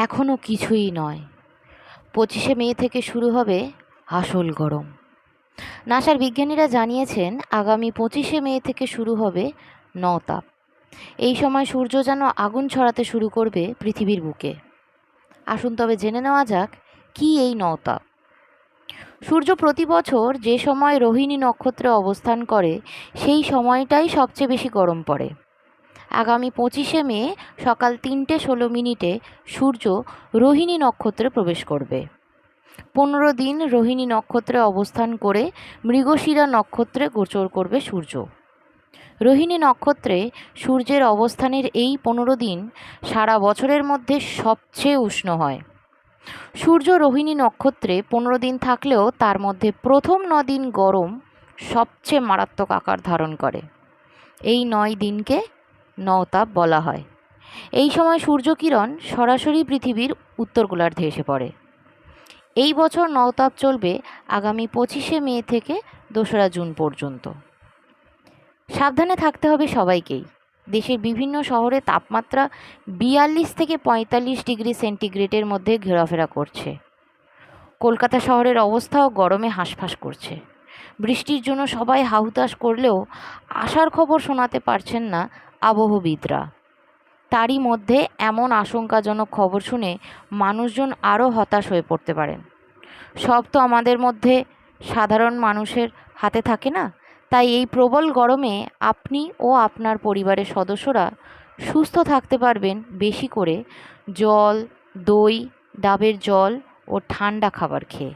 এখনও কিছুই নয়। 25শে মে থেকে শুরু হবে আসল গরম। নাসার বিজ্ঞানীরা জানিয়েছেন আগামী 25শে মে থেকে শুরু হবে নওতাপ। এই সময় সূর্য যেন আগুন ছড়াতে শুরু করবে পৃথিবীর বুকে। আসুন তবে জেনে নেওয়া যাক কী এই নওতাপ। সূর্য প্রতি বছর যে সময় রোহিণী নক্ষত্রে অবস্থান করে সেই সময়টাই সবচেয়ে বেশি গরম পড়ে। আগামী 25শে মে সকাল 3:16 সূর্য রোহিণী নক্ষত্রে প্রবেশ করবে। 15 দিন রোহিণী নক্ষত্রে অবস্থান করে মৃগশিরা নক্ষত্রে গোচর করবে সূর্য। রোহিণী নক্ষত্রে সূর্যের অবস্থানের এই 15 দিন সারা বছরের মধ্যে সবচেয়ে উষ্ণ হয়। সূর্য রোহিণী নক্ষত্রে 15 দিন থাকলেও তার মধ্যে প্রথম 9 দিন গরম সবচেয়ে মারাত্মক আকার ধারণ করে। এই 9 দিনকে নওতাপ বলা হয়। এই সময় সূর্যকিরণ সরাসরি পৃথিবীর উত্তর গোলার্ধে এসে পড়ে। এই বছর নওতাপ চলবে আগামী 25শে মে থেকে 2রা জুন পর্যন্ত। সাবধানে থাকতে হবে সবাইকেই। দেশের বিভিন্ন শহরে তাপমাত্রা 42 থেকে 45 ডিগ্রি সেন্টিগ্রেডের মধ্যে ঘোরাফেরা করছে। কলকাতা শহরের অবস্থাও গরমে হাঁসফাঁস করছে। বৃষ্টির জন্য সবাই হাহুতাশ করলেও আশার খবর শোনাতে পারছেন না আবহবিদরা। তারই মধ্যে এমন আশঙ্কাজনক খবর শুনে মানুষজন আরও হতাশ হয়ে পড়তে পারেন। সব তো আমাদের মধ্যে সাধারণ মানুষের হাতে থাকে না। তাই এই প্রবল গরমে আপনি ও আপনার পরিবারের সদস্যরা সুস্থ থাকতে পারবেন বেশি করে জল, দই, ডাবের জল ও ঠান্ডা খাবার খেয়ে।